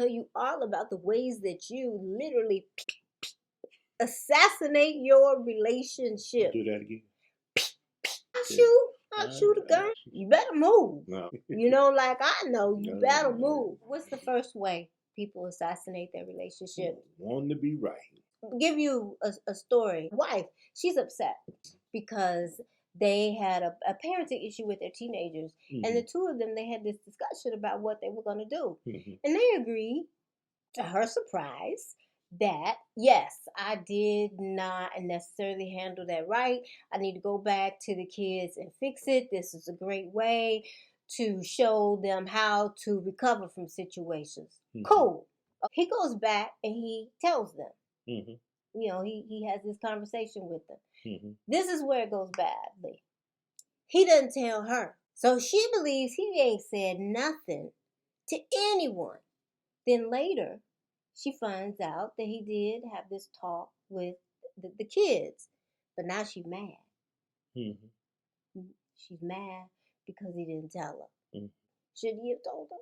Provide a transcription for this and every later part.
Tell you all about the ways that you literally assassinate your relationship. Do that again. I'll shoot a gun. You better move. No. Like I know, you better move. What's the first way people assassinate their relationship? Wanting to be right. I'll give you a story. Wife, she's upset because they had a parenting issue with their teenagers. Mm-hmm. And the two of them, they had this discussion about what they were going to do. Mm-hmm. And they agreed, to her surprise, that yes, I did not necessarily handle that right. I need to go back to the kids and fix it. This is a great way to show them how to recover from situations. Mm-hmm. Cool. He goes back and he tells them. Mm-hmm. He has this conversation with them. Mm-hmm. This is where it goes badly. He doesn't tell her. So she believes he ain't said nothing to anyone. Then later, she finds out that he did have this talk with the kids. But now she's mad. Mm-hmm. She's mad because he didn't tell her. Mm-hmm. Should he have told her?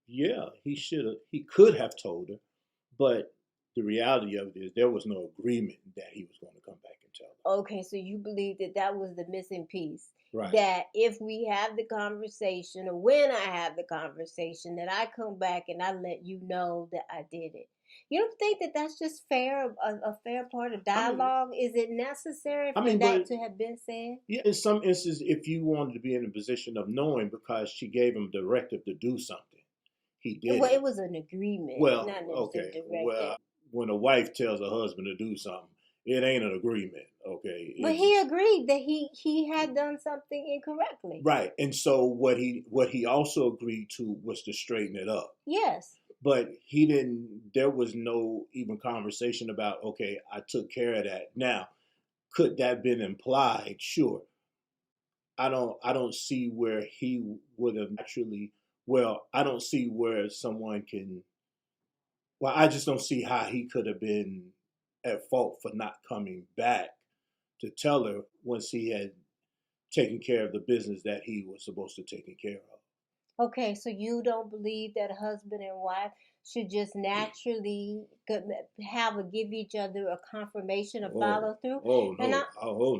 Yeah, he should have. He could have told her. But the reality of it is there was no agreement that he was going to come back and tell her. Okay, so you believe that was the missing piece. Right. That if we have the conversation, or when I have the conversation, that I come back and I let you know that I did it. You don't think that that's just fair, a fair part of dialogue? Is it necessary for that to have been said? Yeah, in some instances, if you wanted to be in a position of knowing, because she gave him a directive to do something, he did. Well, it was an agreement. Well, not okay. Directive. Well, when a wife tells her husband to do something, it ain't an agreement, okay? But he agreed that he had done something incorrectly. Right. And so what he also agreed to was to straighten it up. Yes. But there was no even conversation about, okay, I took care of that. Now, could that have been implied? Sure. I don't see where he would have actually, I don't see where someone can, I just don't see how he could have been at fault for not coming back to tell her once he had taken care of the business that he was supposed to take care of. Okay, so you don't believe that a husband and wife should just naturally give each other a confirmation of follow through? Oh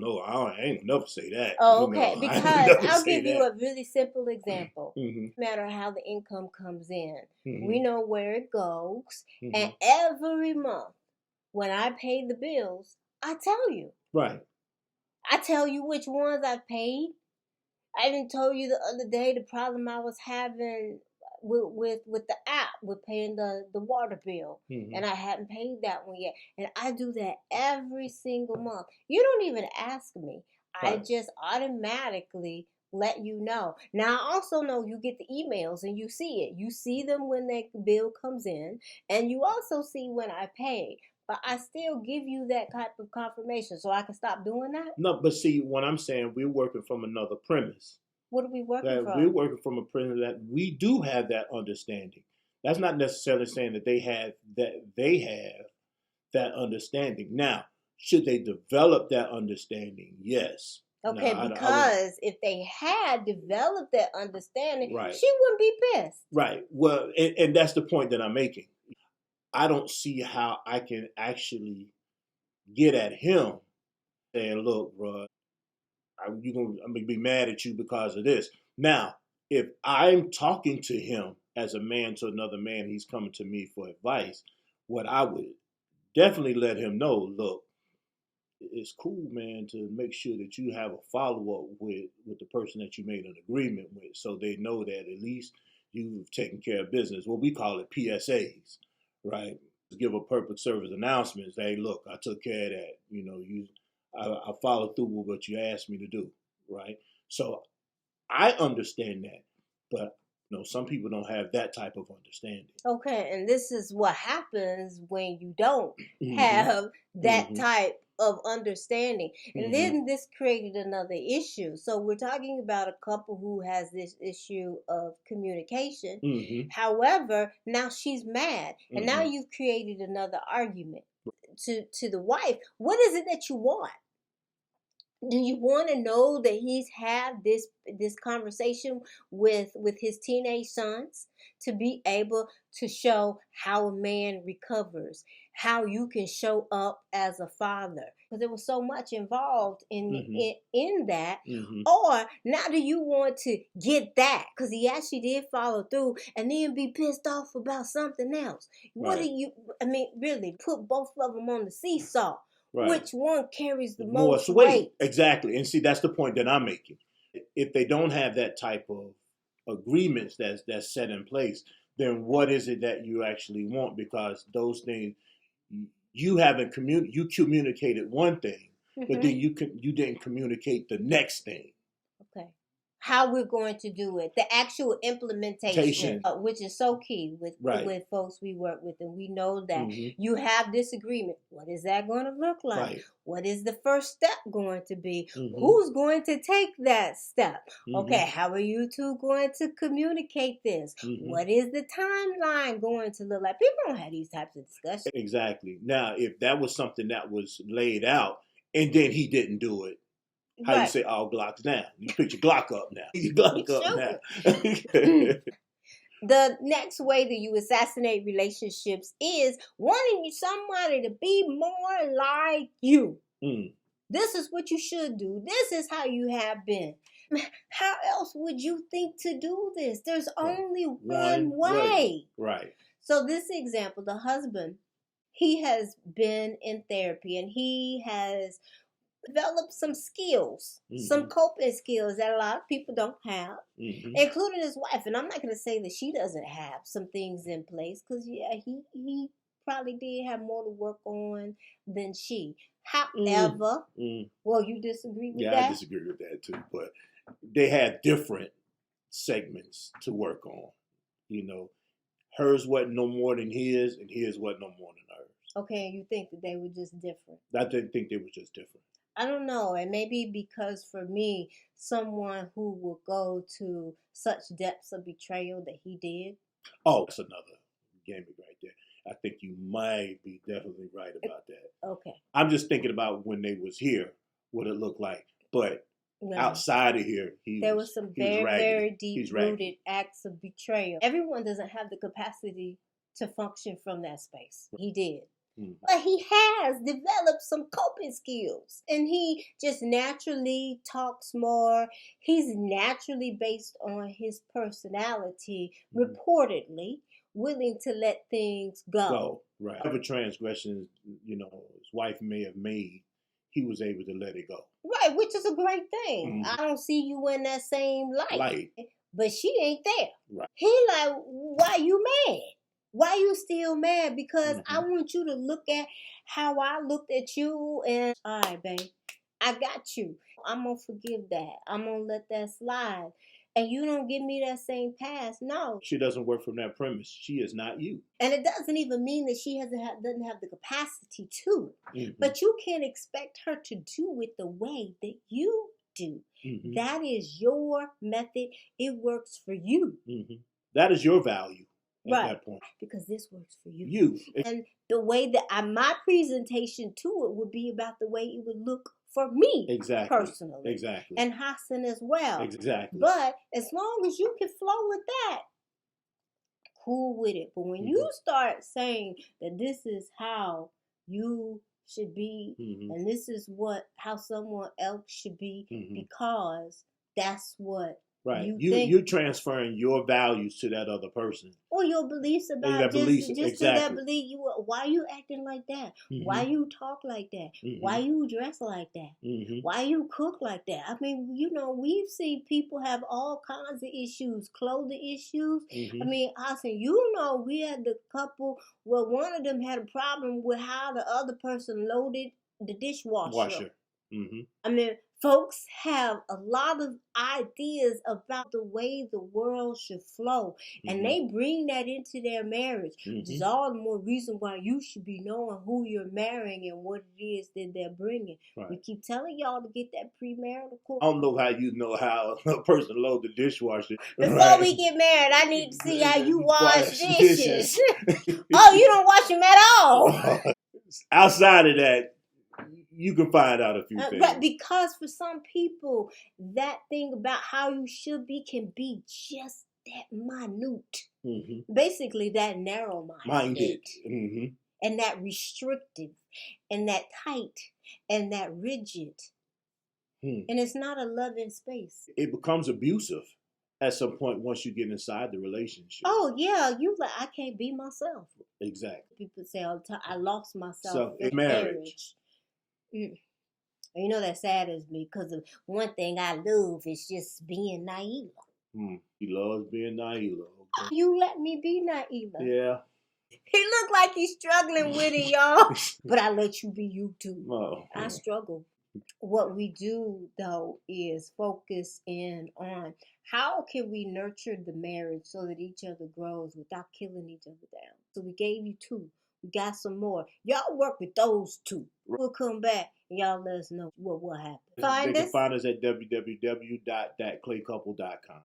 no, I ain't never say that. Oh, okay, because I'll give you a really simple example. Mm-hmm. No matter how the income comes in, mm-hmm. we know where it goes, mm-hmm. and every month when I pay the bills, I tell you. Right. I tell you which ones I've paid. I even told you the other day the problem I was having with the app, with paying the water bill. Mm-hmm. And I hadn't paid that one yet. And I do that every single month. You don't even ask me. Right. I just automatically let you know. Now, I also know you get the emails and you see it. You see them when the bill comes in. And you also see when I pay. But I still give you that type of confirmation so I can stop doing that? No, but see, what I'm saying, we're working from another premise. What are we working from? We're working from a premise that we do have that understanding. That's not necessarily saying that they have that understanding. Now, should they develop that understanding? Yes. Okay, because if they had developed that understanding, right. She wouldn't be pissed. Right. Well, and that's the point that I'm making. I don't see how I can actually get at him saying, look, bro, I'm going to be mad at you because of this. Now, if I'm talking to him as a man to another man, he's coming to me for advice, what I would definitely let him know, look, it's cool, man, to make sure that you have a follow-up with the person that you made an agreement with, so they know that at least you've taken care of business. What we call it PSAs. Right, give a public service announcements. Hey, look, I took care of that. I followed through with what you asked me to do. Right, so I understand that, but some people don't have that type of understanding. Okay, and this is what happens when you don't mm-hmm. have that mm-hmm. type of understanding. And mm-hmm. then this created another issue. So we're talking about a couple who has this issue of communication. Mm-hmm. However, now she's mad. Mm-hmm. And now you've created another argument to the wife. What is it that you want? Do you want to know that he's had this conversation with his teenage sons to be able to show how a man recovers, how you can show up as a father? Because there was so much involved in that. Or now do you want to get that because he actually did follow through and then be pissed off about something else? What do you? I mean, really put both of them on the seesaw. Right. Which one carries the most weight? Exactly. And see, that's the point that I'm making. If they don't have that type of agreements that's set in place, then what is it that you actually want? Because those things, you haven't you communicated one thing, but then you didn't communicate the next thing. Okay. How we're going to do it, the actual implementation, which is so key with folks we work with, and we know that you have disagreement. What is that going to look like? Right. What is the first step going to be? Who's going to take that step? Okay, how are you two going to communicate this? What is the timeline going to look like? People don't have these types of discussions. Exactly. Now, if that was something that was laid out and then he didn't do it, how you say all Glocks down? You put your Glock up now. Your Glock up now. The next way that you assassinate relationships is wanting somebody to be more like you. This is what you should do. This is how you have been. How else would you think to do this? There's only one way. Right. So this example, the husband, he has been in therapy and he has develop some skills, some coping skills that a lot of people don't have, including his wife. And I'm not going to say that she doesn't have some things in place because, he probably did have more to work on than she. However, well, you disagree with that? Yeah, I disagree with that too. But they had different segments to work on. You know, hers wasn't no more than his, and his wasn't no more than hers. Okay, and you think that they were just different? I didn't think they were just different. I don't know, and maybe because for me, someone who will go to such depths of betrayal that he did. Oh, that's another gimmick right there. I think you might be definitely right about that. Okay. I'm just thinking about when they was here, what it looked like. But outside of here, there was some very deep-rooted acts of betrayal. Everyone doesn't have the capacity to function from that space. He did. But he has developed some coping skills and he just naturally talks more. He's naturally, based on his personality, reportedly willing to let things go. Right. Whatever transgressions, his wife may have made, he was able to let it go. Right, which is a great thing. I don't see you in that same light. But she ain't there. Right. He like, why you mad? Why you still mad? Because I want you to look at how I looked at you and, all right, babe, I got you. I'm going to forgive that. I'm going to let that slide. And you don't give me that same pass. No. She doesn't work from that premise. She is not you. And it doesn't even mean that she doesn't have the capacity to. But you can't expect her to do it the way that you do. That is your method. It works for you. That is your value. At that point. Because this works for you. And the way that my presentation to it would be about the way it would look for me personally. Exactly. And Hassan as well. Exactly. But as long as you can flow with that, cool with it. But when you start saying that this is how you should be and this is how someone else should be because that's what you're transferring your values to that other person. Or your beliefs about just that belief. Why you acting like that? Why you talk like that? Why you dress like that? Why you cook like that? I mean, we've seen people have all kinds of issues, clothing issues. I mean, Hassan, we had the couple where one of them had a problem with how the other person loaded the dishwasher. I mean, folks have a lot of ideas about the way the world should flow, and they bring that into their marriage, which is all the more reason why you should be knowing who you're marrying and what it is that they're bringing. Right. We keep telling y'all to get that premarital course. I don't know how you know how a person loads the dishwasher. Before we get married, I need to see how you wash dishes. Oh, you don't wash them at all. Outside of that, you can find out a few things. Right, because for some people, that thing about how you should be can be just that minute. Basically, that narrow-minded. And that restrictive, and that tight, and that rigid. And it's not a loving space. It becomes abusive at some point once you get inside the relationship. Oh, yeah. You like, I can't be myself. Exactly. People say all the time, I lost myself So, in marriage. You know that saddens me because one thing I love is just being Naila. He loves being Naila. Okay. You let me be Naila. Yeah. He look like he's struggling with it, y'all. But I let you be you too. Oh, I struggle. What we do, though, is focus in on how can we nurture the marriage so that each other grows without killing each other down. So we gave you 2. We got some more. Y'all work with those 2. We'll come back and y'all let us know what happened. They can find us at www.thatclaycouple.com.